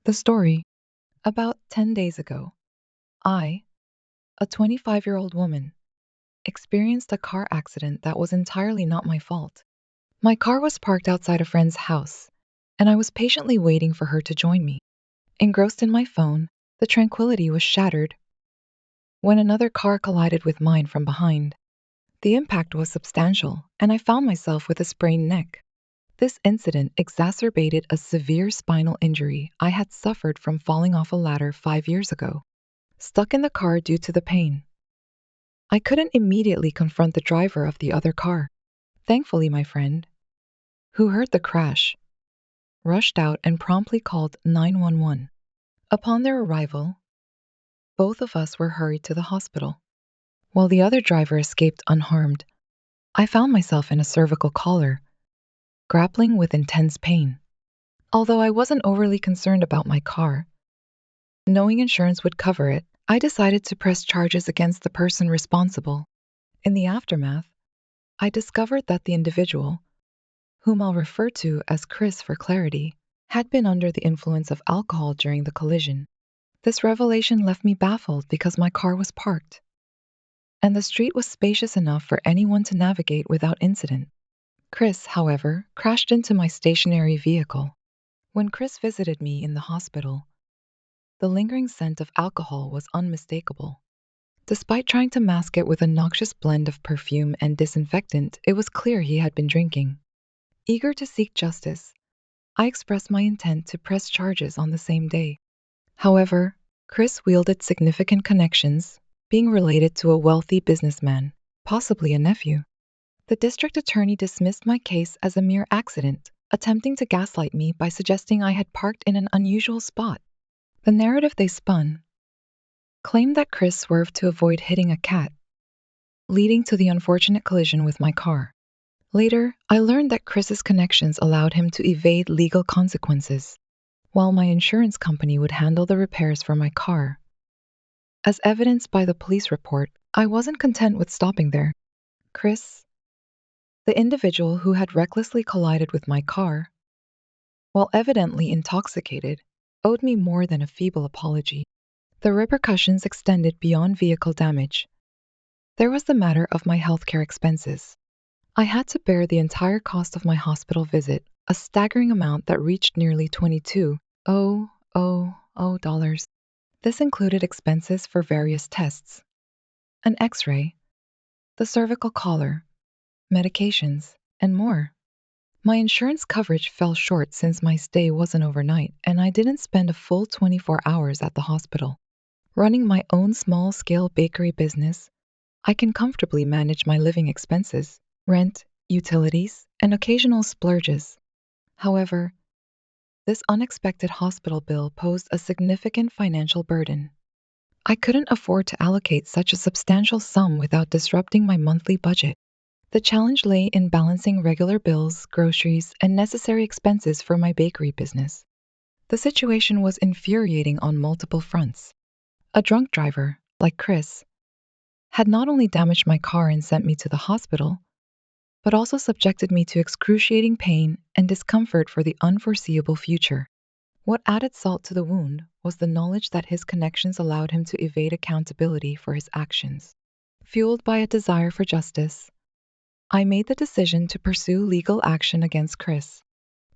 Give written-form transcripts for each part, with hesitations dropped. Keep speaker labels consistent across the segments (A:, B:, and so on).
A: The story. About 10 days ago, I, a 25-year-old woman, experienced a car accident that was entirely not my fault. My car was parked outside a friend's house, and I was patiently waiting for her to join me. Engrossed in my phone, the tranquility was shattered when another car collided with mine from behind. The impact was substantial, and I found myself with a sprained neck. This incident exacerbated a severe spinal injury I had suffered from falling off a ladder 5 years ago. Stuck in the car due to the pain, I couldn't immediately confront the driver of the other car. Thankfully, my friend, who heard the crash, rushed out and promptly called 911. Upon their arrival, both of us were hurried to the hospital. While the other driver escaped unharmed, I found myself in a cervical collar, grappling with intense pain. Although I wasn't overly concerned about my car, knowing insurance would cover it, I decided to press charges against the person responsible. In the aftermath, I discovered that the individual, whom I'll refer to as Chris for clarity, had been under the influence of alcohol during the collision. This revelation left me baffled because my car was parked, and the street was spacious enough for anyone to navigate without incident. Chris, however, crashed into my stationary vehicle. When Chris visited me in the hospital, the lingering scent of alcohol was unmistakable. Despite trying to mask it with a noxious blend of perfume and disinfectant, it was clear he had been drinking. Eager to seek justice, I expressed my intent to press charges on the same day. However, Chris wielded significant connections, being related to a wealthy businessman, possibly a nephew. The district attorney dismissed my case as a mere accident, attempting to gaslight me by suggesting I had parked in an unusual spot. The narrative they spun claimed that Chris swerved to avoid hitting a cat, leading to the unfortunate collision with my car. Later, I learned that Chris's connections allowed him to evade legal consequences, while my insurance company would handle the repairs for my car. As evidenced by the police report, I wasn't content with stopping there. Chris, the individual who had recklessly collided with my car, while evidently intoxicated, owed me more than a feeble apology. The repercussions extended beyond vehicle damage. There was the matter of my healthcare expenses. I had to bear the entire cost of my hospital visit, a staggering amount that reached nearly $22,000. This included expenses for various tests, an x-ray, the cervical collar, medications, and more. My insurance coverage fell short since my stay wasn't overnight, and I didn't spend a full 24 hours at the hospital. Running my own small-scale bakery business, I can comfortably manage my living expenses, rent, utilities, and occasional splurges. However, this unexpected hospital bill posed a significant financial burden. I couldn't afford to allocate such a substantial sum without disrupting my monthly budget. The challenge lay in balancing regular bills, groceries, and necessary expenses for my bakery business. The situation was infuriating on multiple fronts. A drunk driver, like Chris, had not only damaged my car and sent me to the hospital, but also subjected me to excruciating pain and discomfort for the unforeseeable future. What added salt to the wound was the knowledge that his connections allowed him to evade accountability for his actions. Fueled by a desire for justice, I made the decision to pursue legal action against Chris.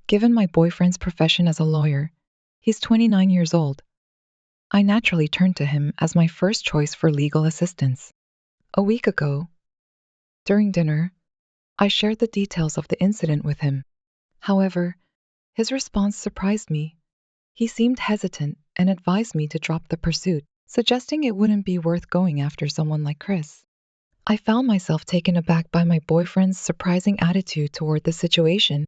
A: Given my boyfriend's profession as a lawyer, he's 29 years old, I naturally turned to him as my first choice for legal assistance. A week ago, during dinner, I shared the details of the incident with him. However, his response surprised me. He seemed hesitant and advised me to drop the pursuit, suggesting it wouldn't be worth going after someone like Chris. I found myself taken aback by my boyfriend's surprising attitude toward the situation.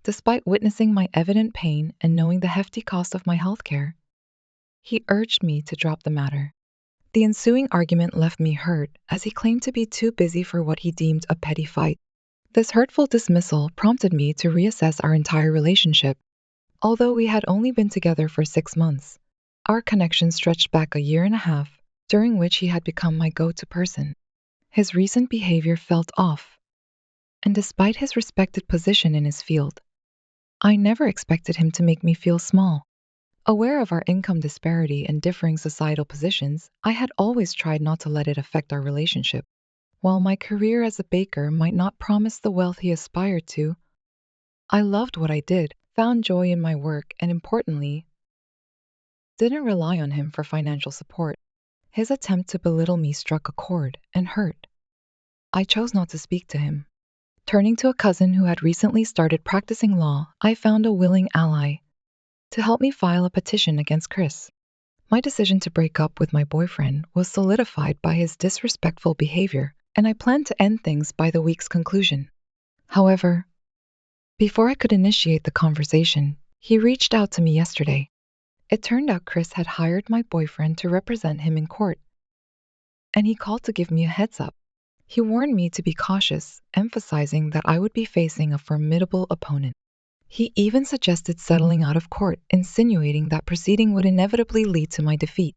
A: Despite witnessing my evident pain and knowing the hefty cost of my healthcare, he urged me to drop the matter. The ensuing argument left me hurt, as he claimed to be too busy for what he deemed a petty fight. This hurtful dismissal prompted me to reassess our entire relationship. Although we had only been together for 6 months, our connection stretched back a year and a half, during which he had become my go-to person. His recent behavior felt off, and despite his respected position in his field, I never expected him to make me feel small. Aware of our income disparity and differing societal positions, I had always tried not to let it affect our relationship. While my career as a baker might not promise the wealth he aspired to, I loved what I did, found joy in my work, and importantly, didn't rely on him for financial support. His attempt to belittle me struck a chord and hurt. I chose not to speak to him. Turning to a cousin who had recently started practicing law, I found a willing ally to help me file a petition against Chris. My decision to break up with my boyfriend was solidified by his disrespectful behavior, and I planned to end things by the week's conclusion. However, before I could initiate the conversation, he reached out to me yesterday. It turned out Chris had hired my boyfriend to represent him in court, and he called to give me a heads up. He warned me to be cautious, emphasizing that I would be facing a formidable opponent. He even suggested settling out of court, insinuating that proceeding would inevitably lead to my defeat.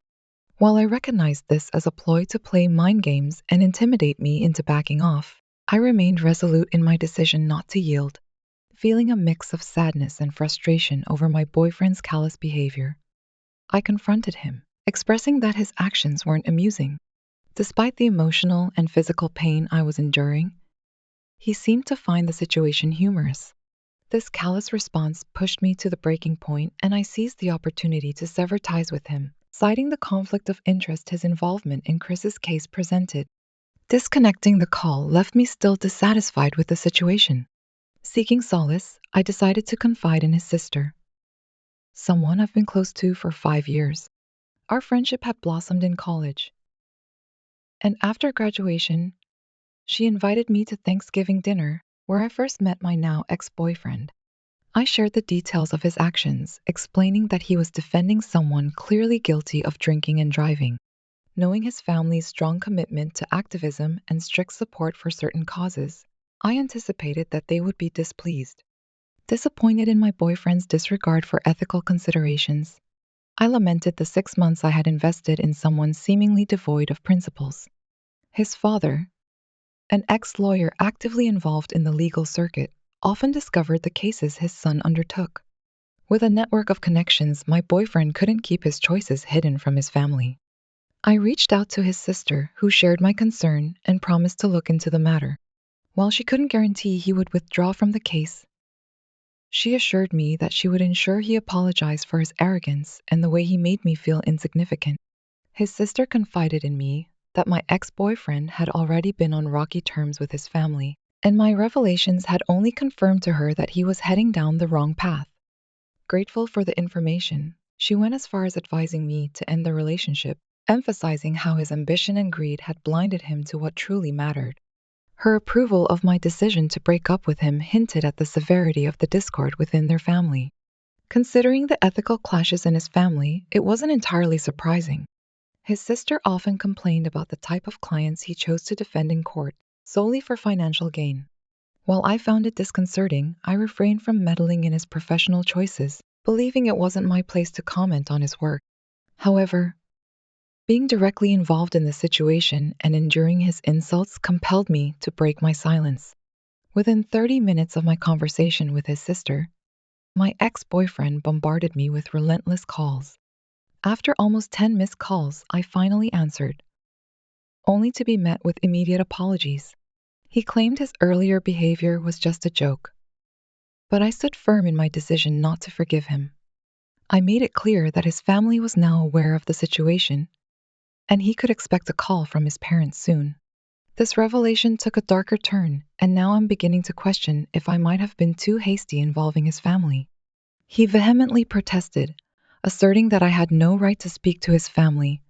A: While I recognized this as a ploy to play mind games and intimidate me into backing off, I remained resolute in my decision not to yield. Feeling a mix of sadness and frustration over my boyfriend's callous behavior, I confronted him, expressing that his actions weren't amusing. Despite the emotional and physical pain I was enduring, he seemed to find the situation humorous. This callous response pushed me to the breaking point, and I seized the opportunity to sever ties with him, citing the conflict of interest his involvement in Chris's case presented. Disconnecting the call left me still dissatisfied with the situation. Seeking solace, I decided to confide in his sister, someone I've been close to for 5 years. Our friendship had blossomed in college, and after graduation, she invited me to Thanksgiving dinner, where I first met my now ex-boyfriend. I shared the details of his actions, explaining that he was defending someone clearly guilty of drinking and driving. Knowing his family's strong commitment to activism and strict support for certain causes, I anticipated that they would be displeased. Disappointed in my boyfriend's disregard for ethical considerations, I lamented the 6 months I had invested in someone seemingly devoid of principles. His father, an ex-lawyer actively involved in the legal circuit, often discovered the cases his son undertook. With a network of connections, my boyfriend couldn't keep his choices hidden from his family. I reached out to his sister, who shared my concern and promised to look into the matter. While she couldn't guarantee he would withdraw from the case, she assured me that she would ensure he apologized for his arrogance and the way he made me feel insignificant. His sister confided in me that my ex-boyfriend had already been on rocky terms with his family, and my revelations had only confirmed to her that he was heading down the wrong path. Grateful for the information, she went as far as advising me to end the relationship, emphasizing how his ambition and greed had blinded him to what truly mattered. Her approval of my decision to break up with him hinted at the severity of the discord within their family. Considering the ethical clashes in his family, it wasn't entirely surprising. His sister often complained about the type of clients he chose to defend in court, solely for financial gain. While I found it disconcerting, I refrained from meddling in his professional choices, believing it wasn't my place to comment on his work. However, being directly involved in the situation and enduring his insults compelled me to break my silence. Within 30 minutes of my conversation with his sister, my ex-boyfriend bombarded me with relentless calls. After almost 10 missed calls, I finally answered, only to be met with immediate apologies. He claimed his earlier behavior was just a joke, but I stood firm in my decision not to forgive him. I made it clear that his family was now aware of the situation, and he could expect a call from his parents soon. This revelation took a darker turn, and now I'm beginning to question if I might have been too hasty involving his family. He vehemently protested, asserting that I had no right to speak to his family,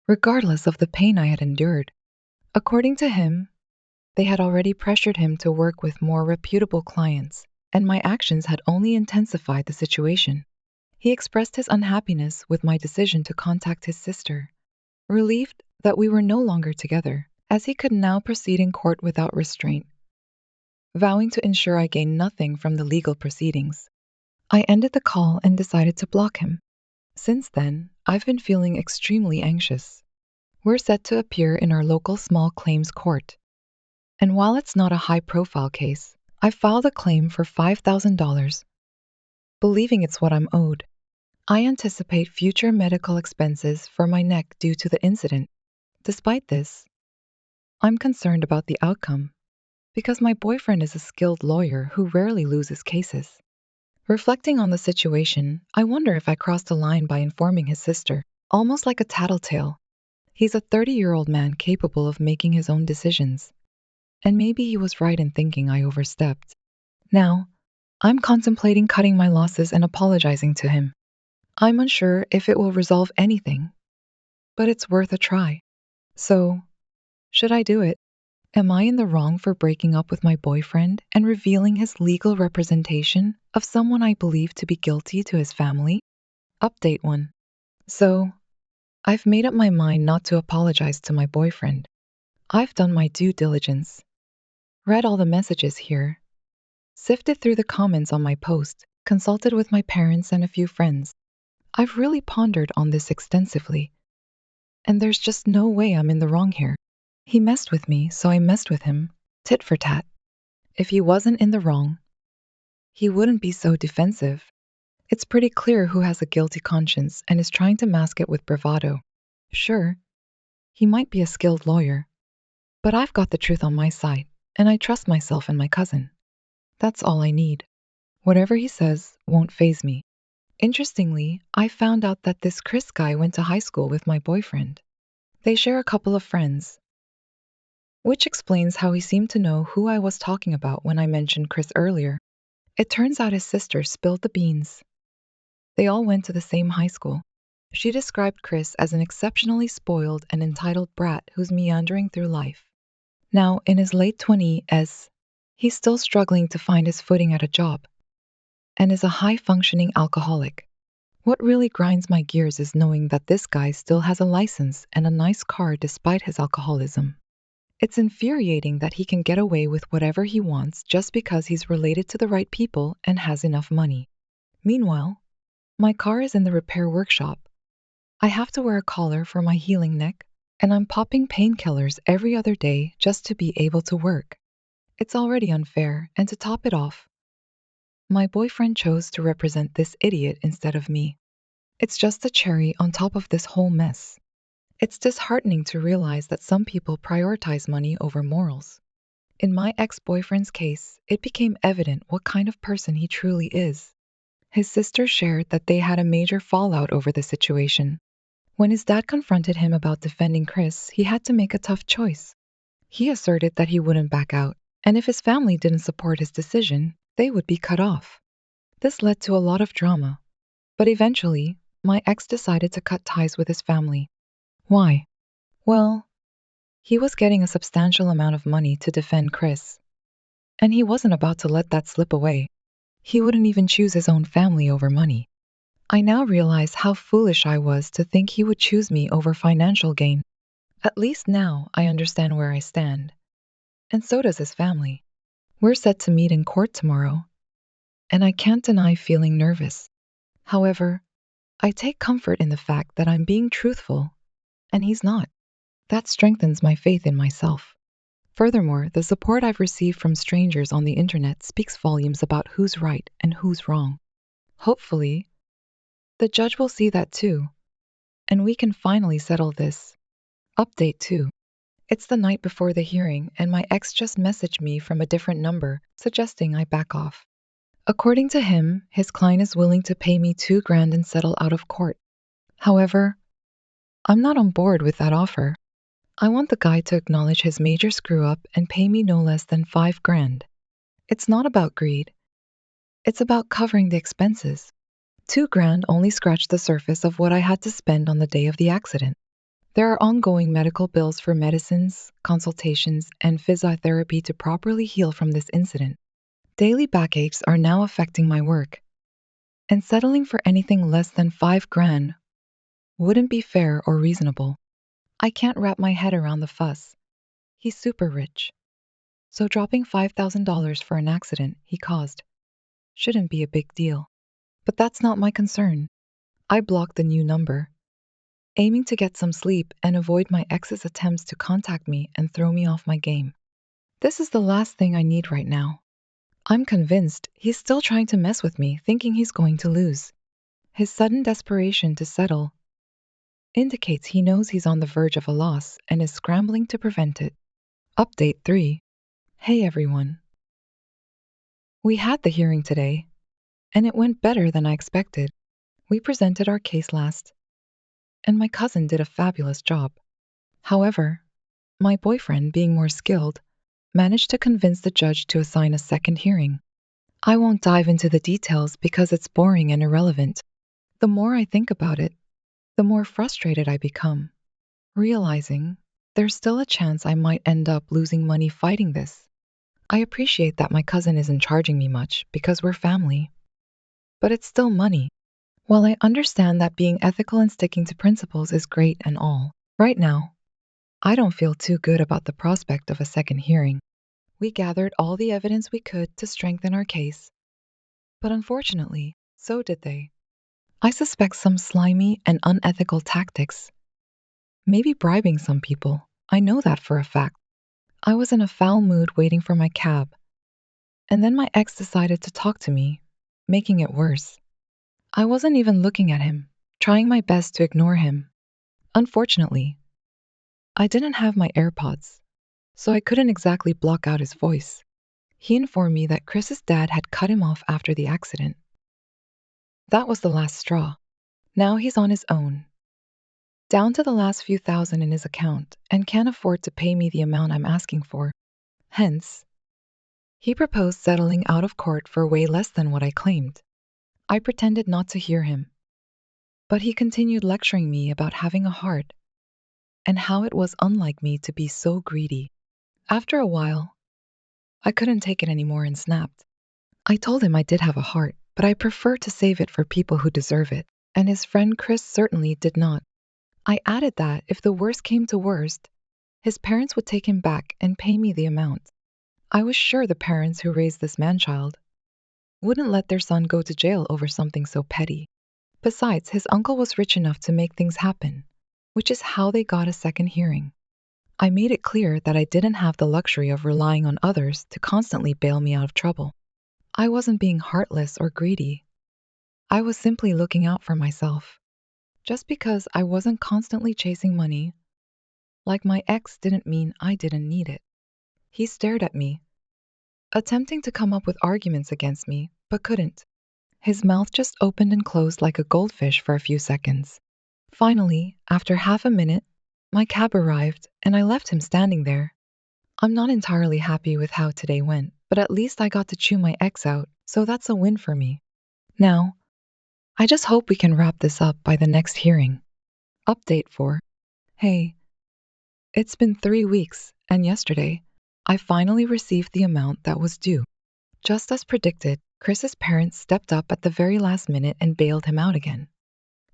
A: regardless of the pain I had endured. According to him, they had already pressured him to work with more reputable clients, and my actions had only intensified the situation. He expressed his unhappiness with my decision to contact his sister, relieved that we were no longer together, as he could now proceed in court without restraint, vowing to ensure I gained nothing from the legal proceedings. I ended the call and decided to block him. Since then, I've been feeling extremely anxious. We're set to appear in our local small claims court, and while it's not a high-profile case, I filed a claim for $5,000, believing it's what I'm owed. I anticipate future medical expenses for my neck due to the incident. Despite this, I'm concerned about the outcome because my boyfriend is a skilled lawyer who rarely loses cases. Reflecting on the situation, I wonder if I crossed a line by informing his sister, almost like a tattletale. He's a 30-year-old man capable of making his own decisions, and maybe he was right in thinking I overstepped. Now, I'm contemplating cutting my losses and apologizing to him. I'm unsure if it will resolve anything, but it's worth a try. So, should I do it? Am I in the wrong for breaking up with my boyfriend and revealing his legal representation of someone I believe to be guilty to his family? Update 1. So, I've made up my mind not to apologize to my boyfriend. I've done my due diligence, read all the messages here, sifted through the comments on my post, consulted with my parents and a few friends. I've really pondered on this extensively, and there's just no way I'm in the wrong here. He messed with me, so I messed with him, tit for tat. If he wasn't in the wrong, he wouldn't be so defensive. It's pretty clear who has a guilty conscience and is trying to mask it with bravado. Sure, he might be a skilled lawyer, but I've got the truth on my side, and I trust myself and my cousin. That's all I need. Whatever he says won't faze me. Interestingly, I found out that this Chris guy went to high school with my boyfriend. They share a couple of friends, which explains how he seemed to know who I was talking about when I mentioned Chris earlier. It turns out his sister spilled the beans. They all went to the same high school. She described Chris as an exceptionally spoiled and entitled brat who's meandering through life. Now, in his late 20s, he's still struggling to find his footing at a job and is a high-functioning alcoholic. What really grinds my gears is knowing that this guy still has a license and a nice car despite his alcoholism. It's infuriating that he can get away with whatever he wants just because he's related to the right people and has enough money. Meanwhile, my car is in the repair workshop. I have to wear a collar for my healing neck, and I'm popping painkillers every other day just to be able to work. It's already unfair, and to top it off, my boyfriend chose to represent this idiot instead of me. It's just the cherry on top of this whole mess. It's disheartening to realize that some people prioritize money over morals. In my ex-boyfriend's case, it became evident what kind of person he truly is. His sister shared that they had a major fallout over the situation. When his dad confronted him about defending Chris, he had to make a tough choice. He asserted that he wouldn't back out, and if his family didn't support his decision, they would be cut off. This led to a lot of drama, but eventually, my ex decided to cut ties with his family. Why? Well, he was getting a substantial amount of money to defend Chris, and he wasn't about to let that slip away. He wouldn't even choose his own family over money. I now realize how foolish I was to think he would choose me over financial gain. At least now I understand where I stand. And so does his family. We're set to meet in court tomorrow, and I can't deny feeling nervous. However, I take comfort in the fact that I'm being truthful, and he's not. That strengthens my faith in myself. Furthermore, the support I've received from strangers on the internet speaks volumes about who's right and who's wrong. Hopefully, the judge will see that too, and we can finally settle this. Update 2. It's the night before the hearing, and my ex just messaged me from a different number, suggesting I back off. According to him, his client is willing to pay me $2,000 and settle out of court. However, I'm not on board with that offer. I want the guy to acknowledge his major screw-up and pay me no less than $5,000. It's not about greed. It's about covering the expenses. $2,000 only scratched the surface of what I had to spend on the day of the accident. There are ongoing medical bills for medicines, consultations, and physiotherapy to properly heal from this incident. Daily backaches are now affecting my work, and settling for anything less than $5,000 wouldn't be fair or reasonable. I can't wrap my head around the fuss. He's super rich, so dropping $5,000 for an accident he caused shouldn't be a big deal. But that's not my concern. I blocked the new number, aiming to get some sleep and avoid my ex's attempts to contact me and throw me off my game. This is the last thing I need right now. I'm convinced he's still trying to mess with me, thinking he's going to lose. His sudden desperation to settle indicates he knows he's on the verge of a loss and is scrambling to prevent it. Update 3. Hey everyone. We had the hearing today, and it went better than I expected. We presented our case last, and my cousin did a fabulous job. However, my boyfriend, being more skilled, managed to convince the judge to assign a second hearing. I won't dive into the details because it's boring and irrelevant. The more I think about it, the more frustrated I become, realizing there's still a chance I might end up losing money fighting this. I appreciate that my cousin isn't charging me much because we're family, but it's still money. While I understand that being ethical and sticking to principles is great and all, right now, I don't feel too good about the prospect of a second hearing. We gathered all the evidence we could to strengthen our case, but unfortunately, so did they. I suspect some slimy and unethical tactics, maybe bribing some people. I know that for a fact. I was in a foul mood waiting for my cab, and then my ex decided to talk to me, making it worse. I wasn't even looking at him, trying my best to ignore him. Unfortunately, I didn't have my AirPods, so I couldn't exactly block out his voice. He informed me that Chris's dad had cut him off after the accident. That was the last straw. Now he's on his own, down to the last few thousand in his account, and can't afford to pay me the amount I'm asking for. Hence, he proposed settling out of court for way less than what I claimed. I pretended not to hear him, but he continued lecturing me about having a heart and how it was unlike me to be so greedy. After a while, I couldn't take it anymore and snapped. I told him I did have a heart, but I prefer to save it for people who deserve it, and his friend Chris certainly did not. I added that if the worst came to worst, his parents would take him back and pay me the amount. I was sure the parents who raised this man-child wouldn't let their son go to jail over something so petty. Besides, his uncle was rich enough to make things happen, which is how they got a second hearing. I made it clear that I didn't have the luxury of relying on others to constantly bail me out of trouble. I wasn't being heartless or greedy. I was simply looking out for myself. Just because I wasn't constantly chasing money, like my ex, didn't mean I didn't need it. He stared at me, attempting to come up with arguments against me, but couldn't. His mouth just opened and closed like a goldfish for a few seconds. Finally, after half a minute, my cab arrived and I left him standing there. I'm not entirely happy with how today went, but at least I got to chew my ex out, so that's a win for me. Now, I just hope we can wrap this up by the next hearing. Update 4. Hey, it's been 3 weeks, and yesterday, I finally received the amount that was due. Just as predicted, Chris's parents stepped up at the very last minute and bailed him out again.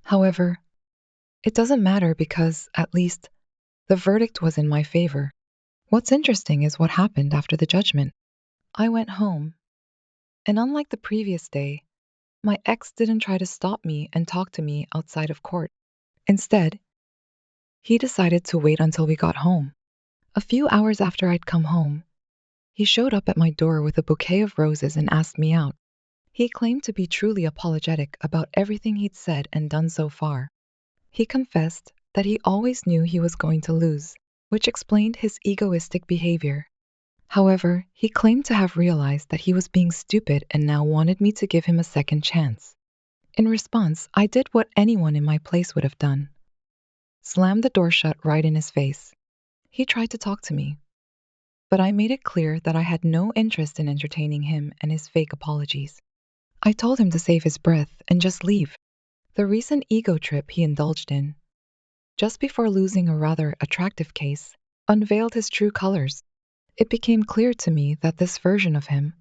A: However, it doesn't matter because, at least, the verdict was in my favor. What's interesting is what happened after the judgment. I went home, and unlike the previous day, my ex didn't try to stop me and talk to me outside of court. Instead, he decided to wait until we got home. A few hours after I'd come home, he showed up at my door with a bouquet of roses and asked me out. He claimed to be truly apologetic about everything he'd said and done so far. He confessed that he always knew he was going to lose, which explained his egoistic behavior. However, he claimed to have realized that he was being stupid and now wanted me to give him a second chance. In response, I did what anyone in my place would have done. Slammed the door shut right in his face. He tried to talk to me, but I made it clear that I had no interest in entertaining him and his fake apologies. I told him to save his breath and just leave. The recent ego trip he indulged in, just before losing a rather attractive case, unveiled his true colors. It became clear to me that this version of him,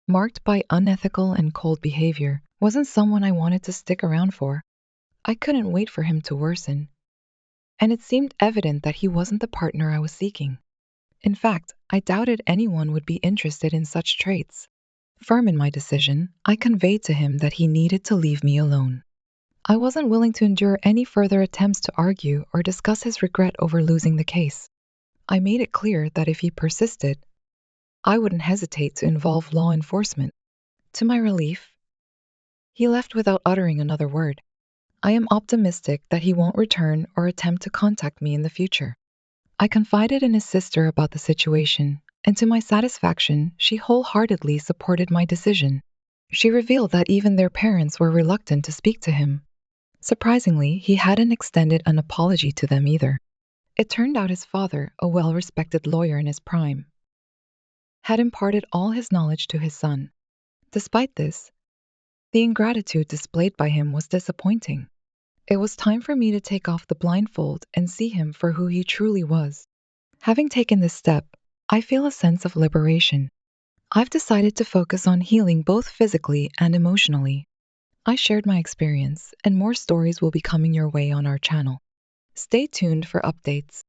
A: marked by unethical and cold behavior, wasn't someone I wanted to stick around for. I couldn't wait for him to worsen, and it seemed evident that he wasn't the partner I was seeking. In fact, I doubted anyone would be interested in such traits. Firm in my decision, I conveyed to him that he needed to leave me alone. I wasn't willing to endure any further attempts to argue or discuss his regret over losing the case. I made it clear that if he persisted, I wouldn't hesitate to involve law enforcement. To my relief, he left without uttering another word. I am optimistic that he won't return or attempt to contact me in the future. I confided in his sister about the situation, and to my satisfaction, she wholeheartedly supported my decision. She revealed that even their parents were reluctant to speak to him. Surprisingly, he hadn't extended an apology to them either. It turned out his father, a well respected lawyer in his prime, had imparted all his knowledge to his son. Despite this, the ingratitude displayed by him was disappointing. It was time for me to take off the blindfold and see him for who he truly was. Having taken this step, I feel a sense of liberation. I've decided to focus on healing both physically and emotionally. I shared my experience, and more stories will be coming your way on our channel. Stay tuned for updates.